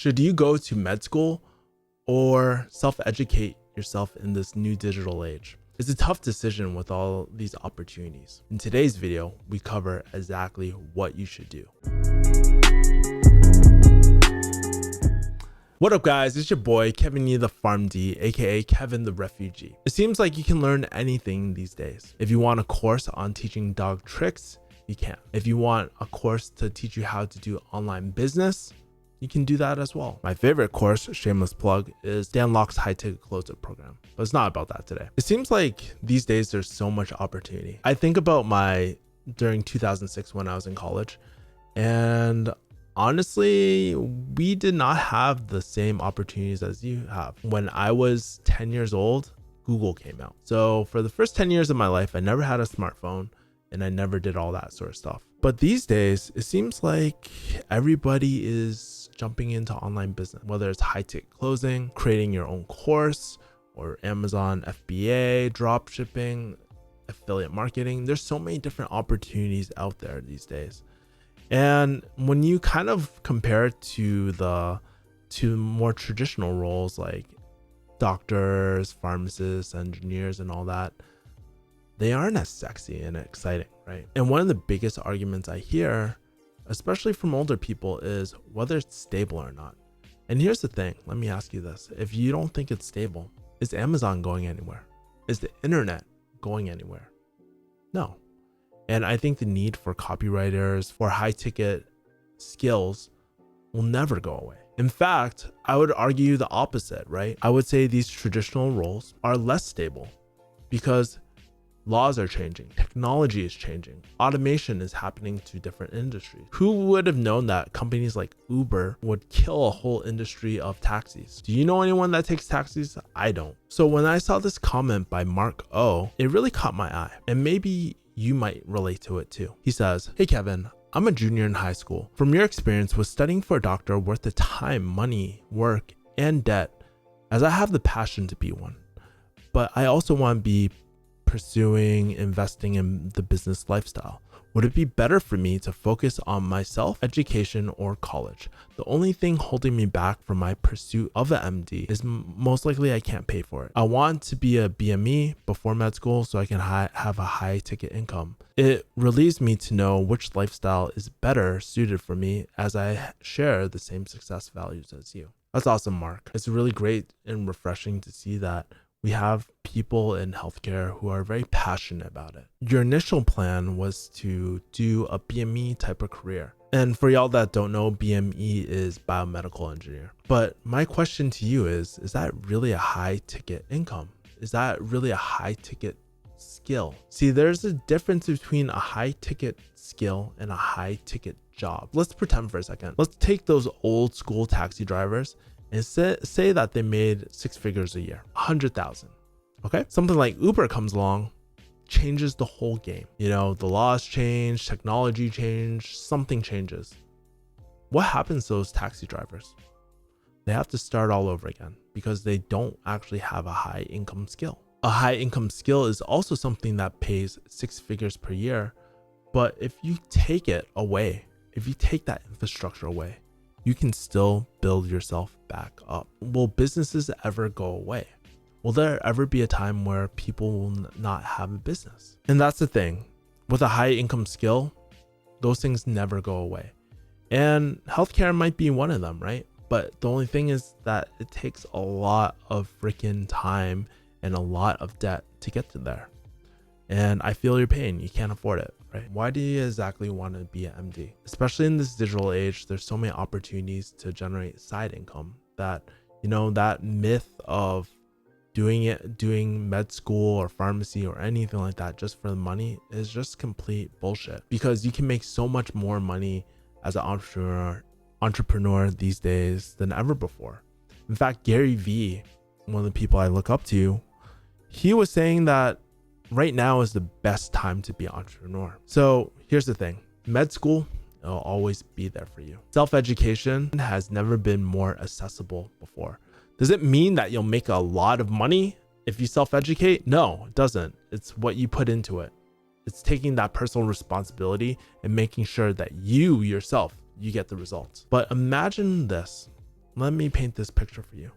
Should you go to med school or self-educate yourself in this new digital age? It's a tough decision with all these opportunities. In today's video, we cover exactly what you should do. What up guys, it's your boy Kevin Yee the PharmD, aka Kevin the Refugee. It seems like you can learn anything these days. If you want a course on teaching dog tricks, you can. If you want a course to teach you how to do online business, you can do that as well. My favorite course, shameless plug, is Dan Locke's High Ticket Closer program, but it's not about that today. It seems like these days there's so much opportunity. I think about during 2006 when I was in college, and honestly, we did not have the same opportunities as you have. When I was 10 years old, Google came out. So for the first 10 years of my life, I never had a smartphone and I never did all that sort of stuff. But these days, it seems like everybody is jumping into online business, whether it's high ticket closing, creating your own course, or Amazon FBA, drop shipping, affiliate marketing. There's so many different opportunities out there these days. And when you kind of compare it to more traditional roles like doctors, pharmacists, engineers, and all that, they aren't as sexy and exciting, right? And one of the biggest arguments I hear, especially from older people, is whether it's stable or not. And here's the thing, let me ask you this. If you don't think it's stable, is Amazon going anywhere? Is the internet going anywhere? No. And I think the need for copywriters, for high ticket skills will never go away. In fact, I would argue the opposite, right? I would say these traditional roles are less stable because laws are changing, technology is changing, automation is happening to different industries. Who would have known that companies like Uber would kill a whole industry of taxis? Do you know anyone that takes taxis? I don't. So when I saw this comment by Mark O, it really caught my eye, and maybe you might relate to it too. He says, "Hey Kevin, I'm a junior in high school. From your experience with studying for a doctor worth the time, money, work, and debt, as I have the passion to be one, but I also want to be pursuing investing in the business lifestyle. Would it be better for me to focus on myself, education, or college? The only thing holding me back from my pursuit of an MD is most likely I can't pay for it. I want to be a BME before med school so I can have a high ticket income. It relieves me to know which lifestyle is better suited for me as I share the same success values as you." That's awesome, Mark. It's really great and refreshing to see that we have people in healthcare who are very passionate about it. Your initial plan was to do a BME type of career. And for y'all that don't know, BME is biomedical engineer. But my question to you is that really a high ticket income? Is that really a high ticket skill? See, there's a difference between a high ticket skill and a high ticket job. Let's pretend for a second. Let's take those old school taxi drivers and say that they made 6 figures a year, 100,000. Okay, something like Uber comes along, changes the whole game. You know, the laws change, technology change, something changes. What happens to those taxi drivers? They have to start all over again because they don't actually have a high income skill. A high income skill is also something that pays 6 figures per year, but if you take it away, if you take that infrastructure away, you can still build yourself back up. Will businesses ever go away? Will there ever be a time where people will not have a business? And that's the thing. With a high income skill, those things never go away. And healthcare might be one of them, right? But the only thing is that it takes a lot of freaking time and a lot of debt to get to there. And I feel your pain. You can't afford it, right? Why do you exactly want to be an MD? Especially in this digital age, there's so many opportunities to generate side income that, you know, that myth of doing med school or pharmacy or anything like that just for the money is just complete bullshit, because you can make so much more money as an entrepreneur these days than ever before. In fact, Gary Vee, one of the people I look up to, he was saying that right now is the best time to be an entrepreneur. So here's the thing, med school, it'll always be there for you. Self-education has never been more accessible before. Does it mean that you'll make a lot of money if you self-educate? No, it doesn't. It's what you put into it. It's taking that personal responsibility and making sure that you yourself, you get the results. But imagine this. Let me paint this picture for you.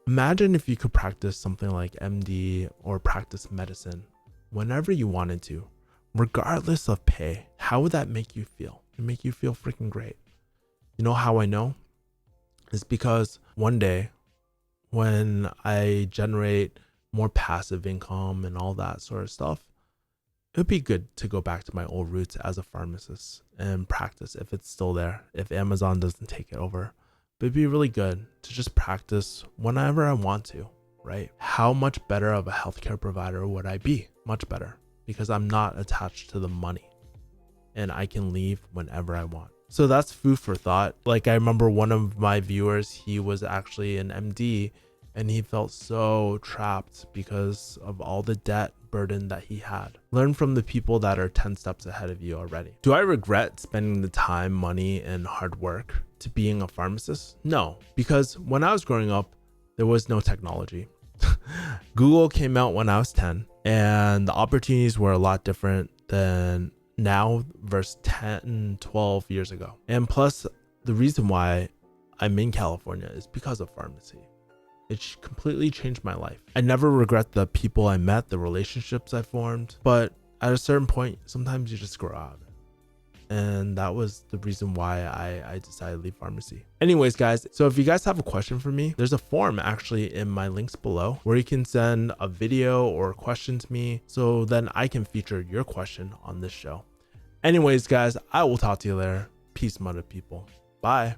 Imagine if you could practice something like MD or practice medicine whenever you wanted to, regardless of pay. How would that make you feel? It'd make you feel freaking great. You know how I know? It's because one day when I generate more passive income and all that sort of stuff, it would be good to go back to my old roots as a pharmacist and practice if it's still there, if Amazon doesn't take it over. But it'd be really good to just practice whenever I want to, right? How much better of a healthcare provider would I be? Much better, because I'm not attached to the money and I can leave whenever I want. So that's food for thought. Like, I remember one of my viewers, he was actually an MD and he felt so trapped because of all the debt burden that he had. Learn from the people that are 10 steps ahead of you already. Do I regret spending the time, money, and hard work to being a pharmacist? No, because when I was growing up, there was no technology. Google came out when I was 10, and the opportunities were a lot different than now versus 10, 12 years ago. And plus, the reason why I'm in California is because of pharmacy. It completely changed my life. I never regret the people I met, the relationships I formed, but at a certain point, sometimes you just grow out of it. And that was the reason why I decided to leave pharmacy. Anyways, guys, so if you guys have a question for me, there's a form actually in my links below where you can send a video or a question to me, so then I can feature your question on this show. Anyways, guys, I will talk to you later. Peace, mother people. Bye.